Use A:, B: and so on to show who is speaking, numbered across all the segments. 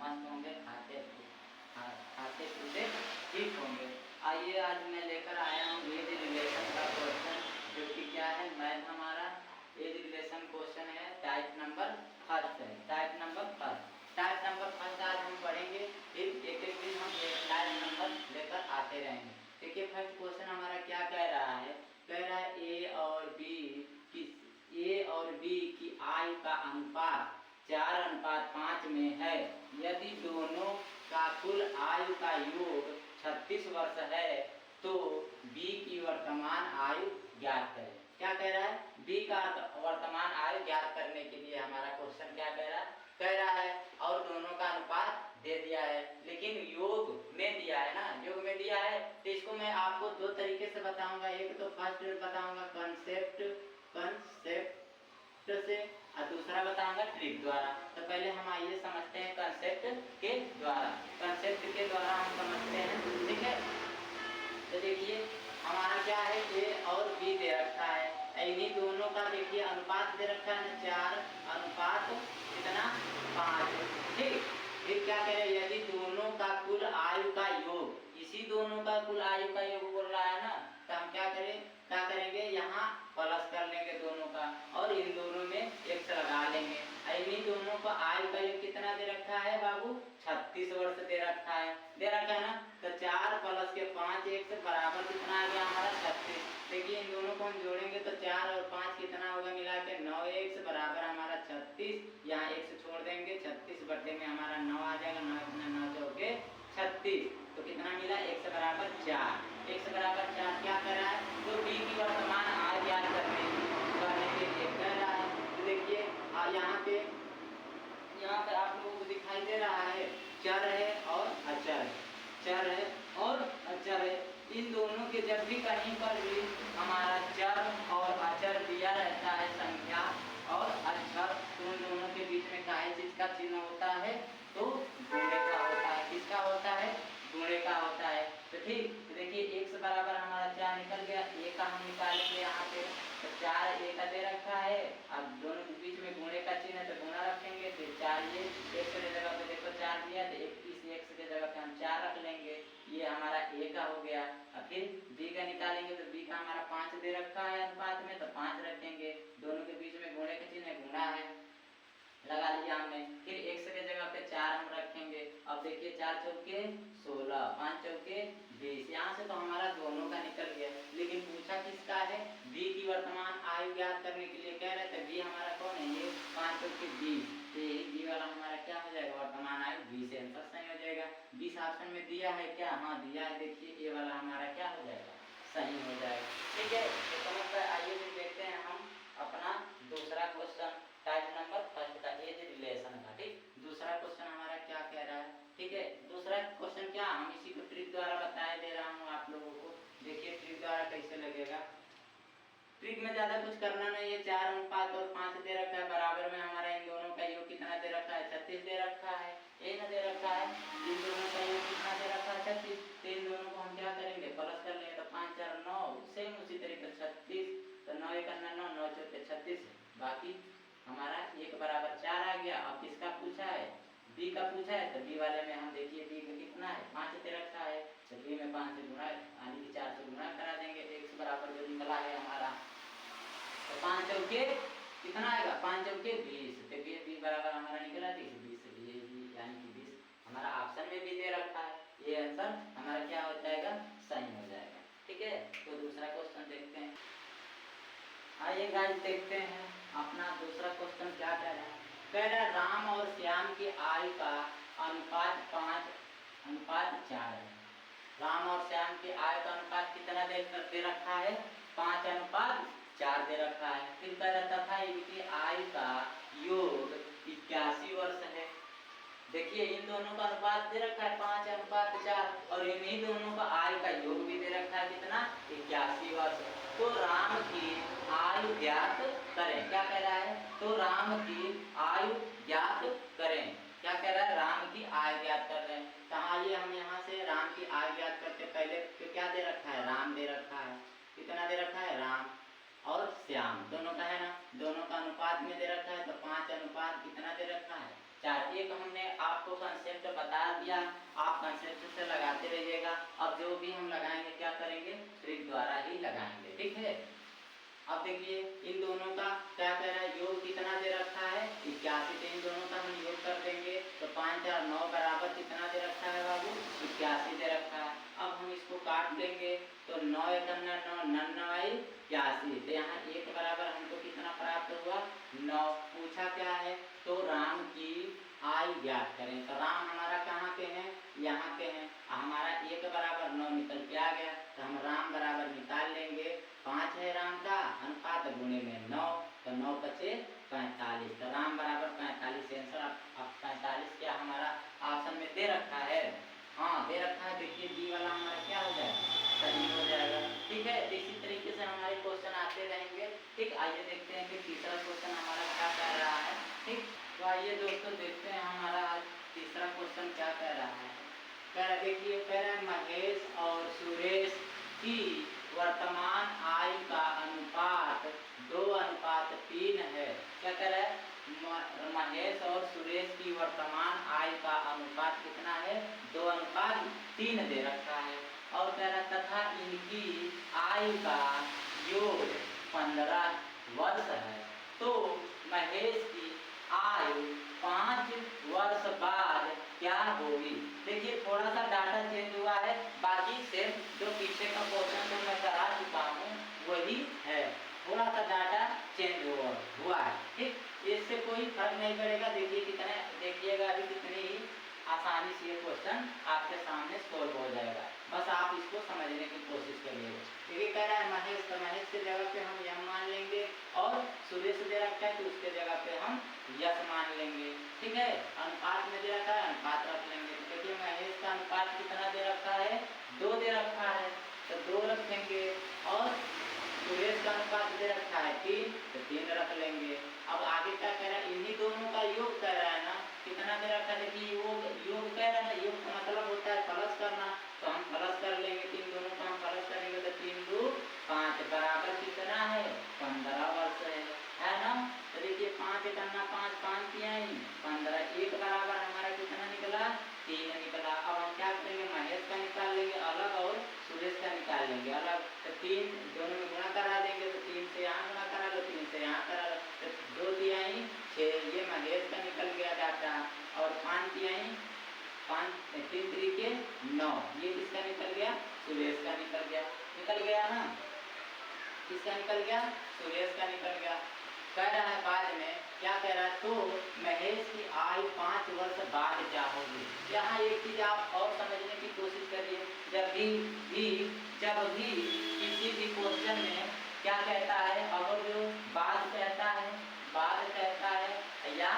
A: मस्त होंगे, खाते पीते ठीक होंगे। आइए आज मैं लेकर आया हूँ एज रिलेशन का क्वेश्चन, जो कि क्या है, मैथ हमारा एज रिलेशन क्वेश्चन है, टाइप नंबर फर्स्ट है। टाइप नंबर फर्स्ट आज हम पढ़ेंगे, फिर एक एक दिन हम टाइप नंबर लेकर आते रहेंगे। देखिए फर्स्ट क्वेश्चन हमारा क्या कह रहा है, ए और बी की आयु का अनुपात 4:5 में है। यदि दोनों का कुल आयु का योग 36 वर्ष है तो बी की वर्तमान आयु ज्ञात करें। क्या कह रहा है, बी का वर्तमान आयु ज्ञात करने के लिए हमारा क्वेश्चन क्या कह रहा है और दोनों का अनुपात दे दिया है, लेकिन योग में दिया है ना, योग में दिया है। तो इसको मैं आपको दो तरीके से बताऊंगा। एक तो फर्स्ट बताऊंगा कंसेप्ट से, और दूसरा बताऊंगा ट्रिक द्वारा। तो पहले हम आइए समझते हैं कंसेप्ट के द्वारा। कंसेप्ट के द्वारा हम समझते हैं, ठीक है। तो देखिए हमारा क्या है, ए और बी दे रखा है, इन्हीं दोनों का देखिए अनुपात दे रखा है 4:5, ठीक। फिर क्या करें, यदि दोनों का कुल आयु का योग, इसी दोनों का कुल आयु का योग बोल रहा है ना, तो हम क्या करेंगे यहाँ प्लस कर लेंगे दोनों का, और इन दोनों में x लगा लेंगे। इन्हीं दोनों का आयु का योग कितना दे रखा है बाबू, 36 वर्ष दे रखा है ना। तो 4 + के 5 x बराबर कितना आ गया हमारा 36। देखिए इन दोनों को हम जोड़ेंगे तो 4 और 5 कितना होगा मिला के 9x बराबर हमारा 36। यहाँ x छोड़ देंगे, 36 बटे में हमारा 9 आ जाएगा, 9 चौके 36। तो कितना मिला, x बराबर 4। x बराबर 4 क्या कर रहा है, तो b की वर्तमान आयु ज्ञात करने के लिए कह रहा है। तो देखिए यहाँ पे आप लोगों को दिखाई दे रहा है चर है और अचर है। इन दोनों के जब भी कहीं पर भी हमारा चर और अचर दिया रहता है संख्या और अक्षर, तो उन दोनों के बीच में क्या चीज का चिन्ह होता है, तो गुणे का होता है। किसका होता है, गुणे का होता है। तो ठीक, देखिए x बराबर हमारा 4 निकल गया, a का हम निकालेंगे यहाँ पे, तो 4 a का दे रखा है, अब दोनों के बीच में गुणे का चिन्ह है तो गुणा रखेंगे, फिर 4 ये x की जगह पे देखो 4 दिया, तो इस x की जगह पे हम 4 रख लेंगे, ये हमारा a का हो गया। अब फिर b का निकालेंगे तो b का हमारा 5 दे रखा है अनुपात में, तो 5 रखेंगे, दोनों के बीच में गुणे का चिन्ह गुणा है, लगा लिया हमने। फिर x के जगह पे 4 हम रखेंगे। अब देखिए 4 चौके 16, 5 चौके 20, यहाँ से तो हमारा दोनों का निकल गया, लेकिन पूछा किसका है, b की वर्तमान आयु ज्ञात करने के लिए कह रहे थे। b हमारा कौन है, ये 5 चौके 20, तो ये b वाला हमारा क्या हो जाएगा, वर्तमान आयु 20 से आंसर सही हो जाएगा। 20 ऑप्शन में दिया है क्या, हाँ दिया है, देखिए ये वाला हमारा क्या हो जाएगा, सही हो जाएगा, ठीक है। तो समझ आइए फिर देखते हैं हम अपना दूसरा क्वेश्चन, टाइप नंबर फर्स्ट का एज रिलेशन का, ठीक। दूसरा क्वेश्चन हमारा क्या कह रहा है, ठीक है। दूसरा क्वेश्चन क्या, हम इसी को ट्रिक द्वारा बताए दे रहा हूँ आप लोगों को। देखिए ट्रिक द्वारा कैसे लगेगा। ट्रिक में ज्यादा कुछ करना नहीं है, 4:5 और 5 दे रखा है, बराबर में हमारा इन दोनों का योग कितना दे रखा है, 36 दे रखा है, ये ना दे रखा है, इन दोनों का योग कितना दे रखा है 36। तो इन दोनों को हम क्या करेंगे, प्लस कर लेंगे, तो 5 4 9, सेम उसी तरीके 36, तो 9 1 9 9 चौके 36, बाकी हमारा 1 बराबर 4 आ गया। अब किसका पूछा है, b का पूछा है, तो b वाले में हम देखिए b का कितना है, 5 दे रखा है, तो b में 5 से गुणा यानी कि 4 से गुणा करा देंगे, x बराबर जो निकला है हमारा, तो 5 चौके कितना आएगा, 5 चौके 20, तो b बराबर हमारा निकला 20, यानी कि 20 हमारा ऑप्शन में भी दे रखा है, ये आंसर हमारा क्या हो जाएगा, सही हो जाएगा, ठीक है। तो दूसरा क्वेश्चन देखते हैं। आइए गाइस देखते हैं अपना दूसरा क्वेश्चन क्या कह रहा है। कह रहा है राम और श्याम की आयु का अनुपात 5:4 है। राम और श्याम की आयु का अनुपात कितना दे रखा है, 5:4 दे रखा है। फिर कह रहता था इनकी आयु का योग 81 वर्ष है। देखिए इन दोनों का अनुपात दे रखा है 5:4, और इन्हीं दोनों का आयु का योग भी दे रखा है कितना, 81 वर्ष। तो राम की आयु ज्ञात करें, क्या कह रहा है, तो राम की आयु ज्ञात करें, क्या कह रहा है, राम की आयु ज्ञात कर रहे हैं। तो आइए हम यहाँ से राम की आयु ज्ञात करते, पहले तो क्या दे रखा है, राम दे रखा है, कितना दे रखा है, राम और श्याम दोनों का है ना, दोनों का अनुपात में दे रखा है, तो 5 अनुपात कितना दे रखा है, 4। एक हमने आपको कंसेप्ट बता दिया, आप कंसेप्ट से लगाते रहिएगा। अब जो भी हम लगाएंगे क्या करेंगे, ट्रिक द्वारा ही लगाएंगे, ठीक है। अब देखिए इन दोनों का क्या कह रहा है, योग कितना दे रखा है 81। तो इन दोनों का हम योग कर देंगे तो 5 और 9 बराबर कितना दे रखा है बाबू, 81 दे रखा है। अब हम इसको काट लेंगे तो 9 एक 9 9 81। तो यहाँ 1 बराबर हमको कितना प्राप्त हुआ, 9। पूछा क्या है, तो राम की आयु ज्ञात करें। तो राम हमारा कहाँ पे है, यहाँ पे है। हमारा 1 बराबर 9 निकल के आ गया, तो हम राम बराबर निकाल लेंगे। 5 है राम का अनुपात गुणे में 9, तो 9 बचे 45। तो राम बराबर 45 आंसर। अब 45 क्या हमारा ऑप्शन में दे रखा है, हाँ दे रखा है। देखिए डी वाला हमारा क्या हो जाएगा, सही हो जाएगा, ठीक है। इसी तरीके से हमारे क्वेश्चन आते रहेंगे, ठीक। आइए देखते हैं कि तीसरा क्वेश्चन हमारा क्या कह रहा है, ठीक। तो आइए दोस्तों देखते हैं हमारा आज तीसरा क्वेश्चन क्या कह रहा है। कह रहा देखिए, कह रहा है महेश और सुरेश की वर्तमान आयु का अनुपात 2:3 है। क्या कह रहा है, महेश और सुरेश की वर्तमान आयु का अनुपात कितना है, 2:3 दे रखा है। और कह रहा तथा इनकी आयु का योग 15 वर्ष है। तो महेश की आयु 5 वर्ष बाद क्या होगी। देखिए थोड़ा सा डाटा चेंज हुआ है, बाकी सेम जो पीछे का क्वेश्चन जो मैं करा चुका हूँ वही है, थोड़ा सा डाटा चेंज हुआ है, ठीक। इससे कोई फर्क नहीं पड़ेगा। देखिए कितने, देखिएगा अभी कितनी ही आसानी से ये क्वेश्चन आपके सामने सोल्व हो जाएगा, बस आप इसको समझने की कोशिश करिएगा। देखिए कह रहा है महेश, तो महेश की जगह पे हम यम मान लेंगे, और सुरेश दे रखा है तो उसके जगह पे हम यश मान लेंगे, ठीक है। अनुपात में दे रखा है, अनुपात रख लेंगे। तो देखिए महेश का अनुपात कितना दे रखा है, 2 दे रखा है, तो 2 रखेंगे। और सुरेश का अनुपात दे रखा है 3, तो 3 रख लेंगे। अब आगे क्या कह रहा है, इन्हीं दोनों का योग कह रहा है ना, कितना दे रखा है। देखिए योग कह रहा है, योग का मतलब होता है प्लस करना, तो हम प्लस कर लेंगे। 3 दोनों का हम प्लस करेंगे तो 3 2 5 बराबर कितना है, 15 वर्ष है ना। तो देखिए 5 एक 5 5 आई 15, 1 बराबर हमारा कितना निकला, 3 निकला। अब हम क्या करेंगे, महेश का निकाल लेंगे अलग और सुरेश का निकाल लेंगे अलग। तो 3 दोनों में गुणा करा देंगे, तो 3 से यहाँ गुणा करा लो, 3 से यहाँ करा लो, तो 2 तिहाई 6, ये महेश का निकल गया डाटा। और 5 तिहाई 5 3 तरीके 9, ये किसका निकल गया, सुरेश का निकल गया ना। किसका निकल गया, सुरेश का निकल गया। कह रहा है बाद में क्या कह रहा है, तो महेश की आयु 5 वर्ष बाद क्या होगी। यहाँ एक चीज आप और समझने की कोशिश करिए, जब भी किसी भी क्वेश्चन में क्या कहता है, अगर जो बाद कहता है या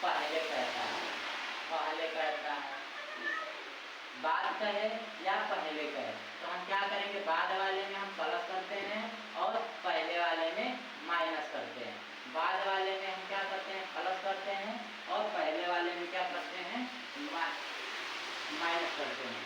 A: पहले कहता है, बाद कहे या पहले कहे, तो हम क्या करेंगे, बाद वाले में हम प्लस करते हैं और पहले वाले में माइनस करते हैं। बाद वाले में हम क्या करते हैं, प्लस करते हैं, और पहले वाले में क्या करते हैं, माइनस करते हैं।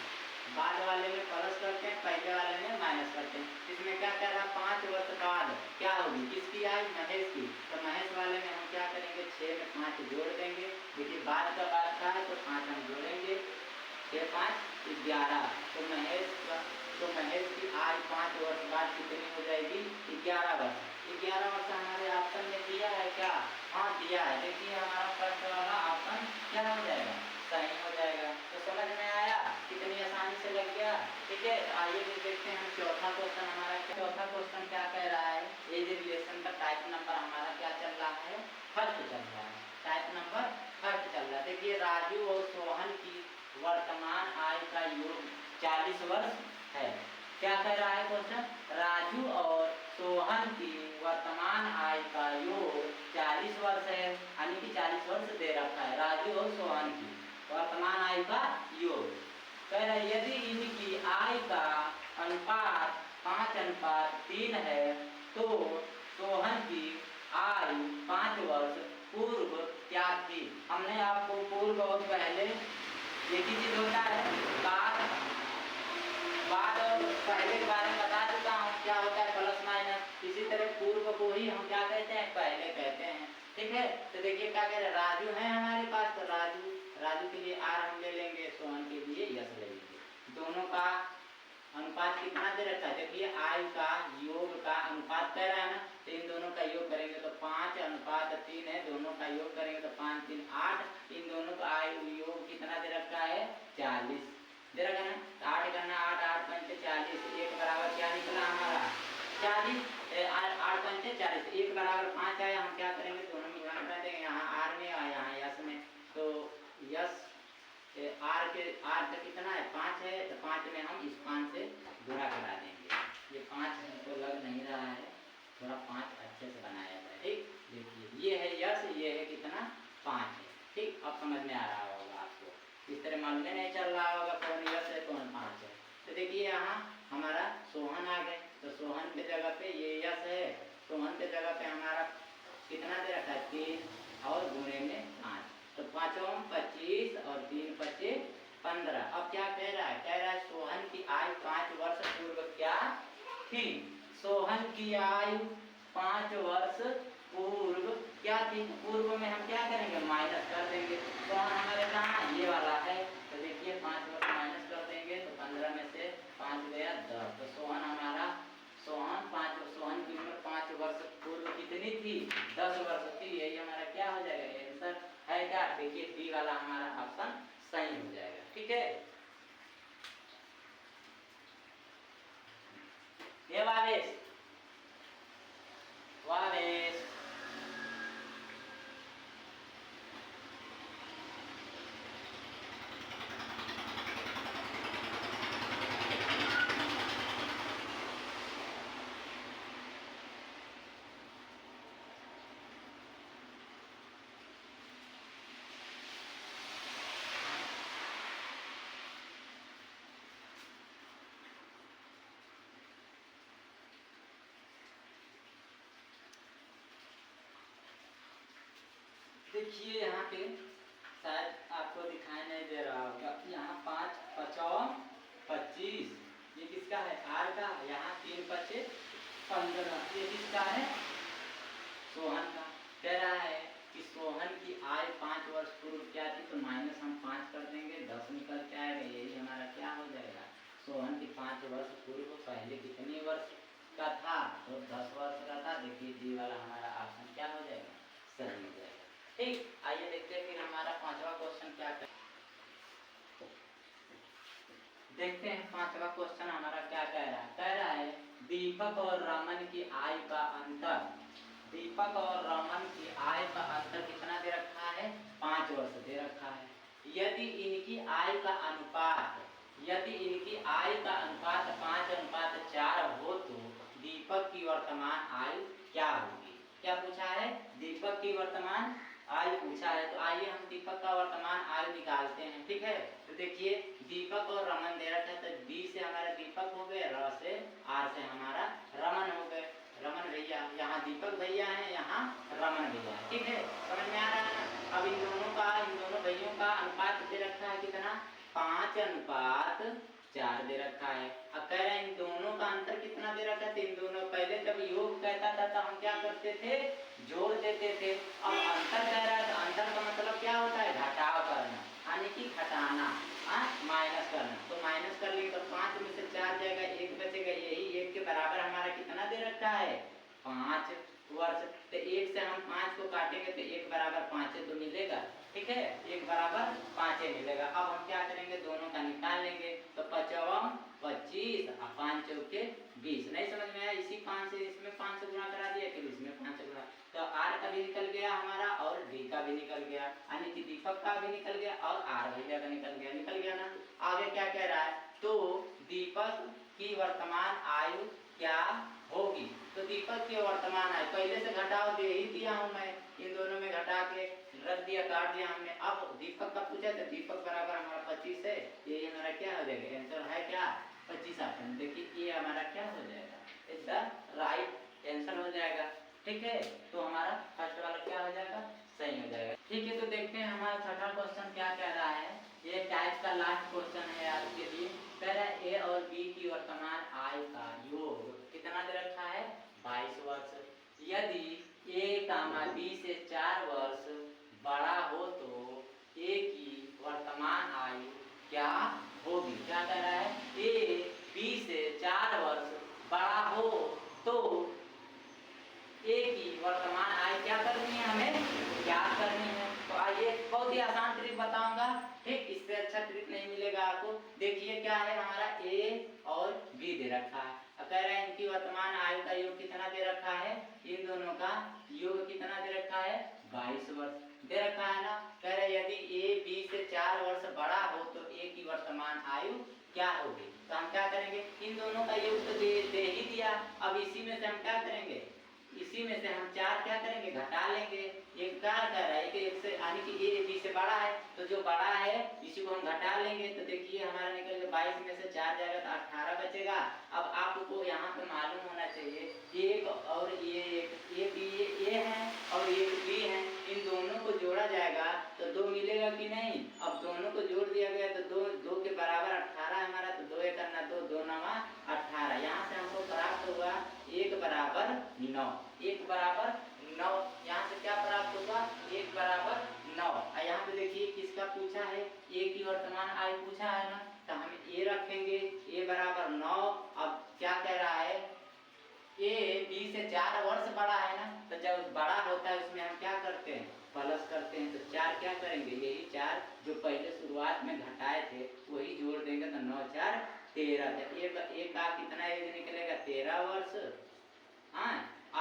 A: बाद वाले में प्लस करते हैं, पहले वाले में माइनस करते हैं। इसमें क्या कह रहा है, 5 वर्ष बाद क्या होगी, किसकी आयु, महेश की। तो महेश वाले में हम क्या करेंगे, 6 में 5 जोड़ देंगे। देखिए बाद का बाद का है तो 5 हम जोड़ेंगे, 6 5 11। तो महेश की आयु 5 वर्ष बाद कितनी हो जाएगी, 11 वर्ष। 11 वर्ष हमारे ऑप्शन में दिया है क्या, हाँ दिया है। देखिए हमारा फर्स्ट वाला ऑप्शन क्या हो जाएगा, सही हो जाएगा। तो समझ में आया, कितनी आसानी से लग गया, ठीक है। आइए देखते हैं चौथा क्वेश्चन हमारा। चौथा क्वेश्चन क्या कह रहा है, एज रिलेशन का टाइप नंबर हमारा क्या चल रहा है, फर्स्ट चल रहा है, टाइप नंबर फर्स्ट चल रहा है। देखिए राजू और सोहन की वर्तमान आयु का योग 40 वर्ष है। क्या कह रहा है क्वेश्चन, राजू और सोहन की वर्तमान आयु का योग 40 वर्ष है, यानी कि 40 वर्ष दे रखा है। राजू और सोहन की वर्तमान आयु का योग कह रहा है, यदि इनकी आयु का अनुपात 5:3 है, तो सोहन की आयु 5 वर्ष पूर्व क्या थी। हमने आपको पूर्व और पहले एक ही चीज होता है, बाद और पहले के बारे में बता चुका हूँ, क्या होता है प्लस माइनस। इसी तरह पूर्व को ही हम क्या कहते हैं, पहले कहते हैं, ठीक है। तो देखिए क्या कह रहे हैं, राजू है हमारे पास, तो राजू के लिए आर हम ले लेंगे, सोहन के लिए यस ले लेंगे। दोनों का अनुपात कितना दे रखा है, देखिए आई का योग का अनुपात कह रहा है ना, तो इन दोनों का योग करेंगे तो 5:3 है, दोनों का योग करेंगे तो 5 3 8, इन दोनों का आई योग कितना दे रखा है 40 दे रखा है ना। 8 करना 8 8 पंचे 40, एक बराबर क्या निकला हमारा 40, 8 पंचे 40, एक बराबर 5 आया। हम क्या करेंगे, दोनों में गुणा कर देंगे, यहाँ आर में और यहाँ यस में, तो यस आर का कितना है 5 है, तो 5 में हम इस 5 से गुणा करा देंगे। ये 5 हमको लग नहीं रहा है, थोड़ा 5 अच्छे से बनाया जाए। ठीक, देखिए ये है यस, ये है कितना 5 है। ठीक, अब समझ में आ रहा होगा आपको, इस तरह मालूम नहीं चल रहा होगा कौन यस है कौन 5 है। तो देखिए यहाँ हमारा सोहन आ गए, तो सोहन के जगह पे ये यस है, सोहन के जगह पे हमारा कितना दे रखा है 3 और गुणे में 5, तो 5 25 और 3 25 15। अब क्या कह रहा है, कह रहा है सोहन की आयु 5 वर्ष पूर्व क्या थी। सोहन की आयु 5 वर्ष पूर्व क्या थी, पूर्व में हम क्या करेंगे माइनस कर देंगे। सोहन हमारे कहाँ ये वाला है, तो देखिए 5 वर्ष माइनस कर देंगे तो 15 में से 5 गया 10, तो सोहन हमारा सोहन की उम्र 5 वर्ष पूर्व कितनी थी 10 वर्ष थी। यही हमारा क्या हो जाएगा आंसर है क्या, देखिए डी वाला हमारा ऑप्शन सही हो जाएगा। ठीक है, ये वावेश देखिए यहाँ पे शायद आपको दिखाई नहीं दे रहा होगा, यहाँ 5 5 25, ये किसका है आर का, यहाँ 3 5 15, ये किसका है सोहन का। कह रहा है कि सोहन की आयु 5 वर्ष पूर्व क्या थी, तो माइनस हम 5 कर देंगे 10 निकल के आएगा, यही हमारा क्या हो जाएगा सोहन की 5 वर्ष पूर्व पहले कितने वर्ष का था, तो 10 वर्ष का था। देखिए डी वाला हमारा ऑप्शन क्या हो जाएगा सही हो जाएगा। ठीक, आइए देखते हैं फिर हमारा 5वां क्वेश्चन क्या है, देखते हैं 5वां क्वेश्चन हमारा क्या कह रहा है। कह रहा है दीपक और रमन की आयु का अंतर, दीपक और रमन की आयु का अंतर कितना दे रखा है 5 वर्ष दे रखा है। यदि इनकी आयु का अनुपात 5:4 हो तो दीपक की वर्तमान आयु क्या होगी। क्या पूछा है, दीपक की वर्तमान आयु पूछा है, तो आइए हम दीपक का वर्तमान आयु निकालते हैं। ठीक है, तो देखिए दीपक और रमन दे रखा है, तो डी से हमारा दीपक हो गए, र से आर से हमारा रमन हो गए। रमन भैया, यहाँ दीपक भैया है, यहाँ रमन भैया है। ठीक है, समझ में आ रहा है ना। अब इन दोनों भैयों का अनुपात दे रखा है कितना 5:4 दे रखा है। अब कह रहे हैं इन दोनों का अंतर कितना दे रखा है, इन दोनों पहले जब योग कहता था तो हम क्या करते थे जोड़ देते थे। अब अंतर कह रहा है, तो अंतर का मतलब क्या होता है घटाव करना, यानी कि घटाना माइनस करना। तो माइनस कर लेंगे तो 5 में से 4 जाएगा, 1 बचेगा, यही 1 के बराबर हमारा कितना दे रखा है 5 वर्ष। तो 1 से हम 5 को काटेंगे तो 1 बराबर 5 है तो मिलेगा। ठीक है, 1 बराबर 5 है मिलेगा। अब हम क्या करेंगे दोनों का निकाल लेंगे, तो 5 25 और 5 चौके 20। नहीं समझ में आया, इसी 5 से इसमें 5 से गुणा करा दिया, फिर इसमें 5 से गुणा, तो आर का भी निकल गया हमारा और डी का भी निकल गया, यानी कि दीपक का भी निकल गया और आर भैया का निकल गया ना। आगे क्या कह रहा है, तो दीपक की वर्तमान आयु क्या होगी। तो दीपक की वर्तमान आयु पहले से घटाव दे ही दिया हूं मैं, इन दोनों में घटा के रख दिया, काट दिया हमने। अब दीपक का पूछा तो दीपक बराबर हमारा 25 है, ये हमारा क्या हो जाएगा आंसर है क्या 25 ऑप्शन। देखिए ये हमारा क्या हो जाएगा, इज द राइट आंसर हो जाएगा। ठीक है, तो हमारा फर्स्ट वाला क्या हो जाएगा सही हो जाएगा। ठीक है, तो देखते हैं हमारा छठा क्वेश्चन क्या कह रहा है। ये टाइप का लास्ट क्वेश्चन है आपके लिए। कह रहा है ए और बी की वर्तमान आयु का योग कितना दे रखा है 22 वर्ष। यदि ए कामा बी से 4 वर्ष बड़ा हो तो ए की वर्तमान आयु क्या होगी। क्या कह रहा है, ए बी से 4 वर्ष बड़ा हो तो ए की वर्तमान आयु क्या करनी है, हमें ज्ञात करनी है। तो आइए बहुत ही आसान ट्रिक बताऊंगा, ठीक, इससे अच्छा ट्रिक नहीं मिलेगा आपको। देखिए क्या है, हमारा ए और बी दे रखा है, कह रहे हैं इनकी वर्तमान आयु का योग कितना दे रखा है, इन दोनों का योग कितना दे रखा है, 22 वर्ष दे रखा है ना। कह रहे यदि ए बी से 4 वर्ष बड़ा हो तो ए की वर्तमान आयु क्या होगी। तो हम क्या करेंगे, इन दोनों का योग तो दे ही दिया, अब इसी में से हम क्या करेंगे, इसी में से हम 4 क्या करेंगे, घटा लेंगे। एक क्या कर रहा है कि एक से यानी कि ए बी से बड़ा है, तो जो बड़ा है इसी को हम घटा लेंगे। तो देखिए हमारा निकल गया 22 में से 4 जाएगा तो 18 बचेगा। अब आपको यहाँ पे मालूम होना चाहिए एक और ये बी ए है और एक बी है, इन दोनों को जोड़ा जाएगा तो 2 मिलेगा कि नहीं। अब दोनों को जोड़ दिया गया तो 2 के बराबर 18 हमारा, तो 2 करना 2 2 9 18। यहाँ से हमको प्राप्त हुआ 1 बराबर 9, 1 बराबर 9। यहाँ से क्या प्राप्त होगा, 1 बराबर 9। यहाँ पे देखिए किसका पूछा है, ए की वर्तमान आयु पूछा है ना, तो हम ए रखेंगे, ए बराबर 9। अब क्या कह रहा है, ए बी से 4 वर्ष बड़ा है ना, तो जब बड़ा होता है उसमें हम क्या करते हैं, प्लस करते हैं। तो 4 क्या करेंगे, यही 4 जो पहले शुरुआत में घटाए थे वही जोड़ देंगे, तो 9 4 13। एक का कितना एज निकलेगा, 13 वर्ष। हाँ,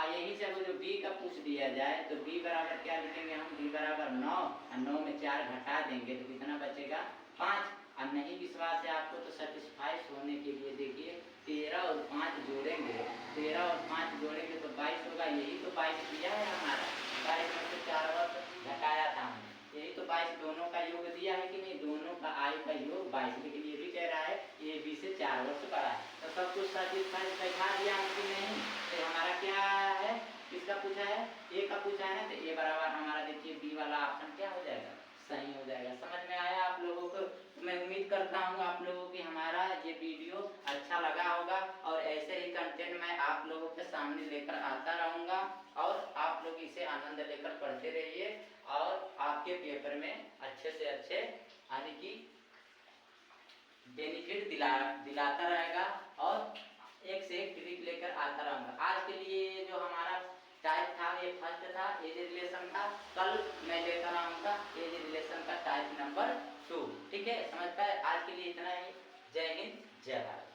A: यही से जो बी का पूछ दिया जाए तो बी बराबर क्या लिखेंगे हम, बी बराबर 9 और 9 में 4 घटा देंगे तो कितना बचेगा, 5। और नहीं विश्वास है आपको तो सेटिस्फाइड होने के लिए देखिए 13 और 5 जोड़ेंगे, 13 और 5 जोड़ेंगे तो 22 होगा। यही तो 22 दिया है हमारा, 22 में से 4 वर्ष घटाया था हमने, यही तो 22 दोनों का योग दिया है कि नहीं, दोनों का आयु का योग 22। लेकिन ये भी कह रहा है ए बी से 4 वर्ष बड़ा है, तो सब कुछ सेटिस्फाइड बैठा दिया हमको नहीं। तो हमारा क्या है, किसका पूछा है, ए का पूछा है ना, तो ए बराबर हमारा देखिए बी वाला ऑप्शन क्या हो जाएगा, सही हो जाएगा। समझ में आया आप लोगों को। मैं उम्मीद करता हूँ आप लोगों की हमारा ये वीडियो अच्छा लगा होगा, और ऐसे ही कंटेंट मैं आप लोगों के सामने लेकर आता रहूँगा, और आप लोग इसे आनंद लेकर पढ़ते रहिए, और आपके पेपर में अच्छे से अच्छे यानी कि बेनिफिट दिलाता रहेगा, और एक से एक ट्रिक लेकर आता रहूँगा। आज के लिए जो हमारा टाइप था ये फर्स्ट था, एज रिलेशन था। कल मैं लेकर आऊँगा एज रिलेशन का टाइप नंबर 2। ठीक है, समझ पाए। आज के लिए इतना ही। जय हिंद, जय भारत।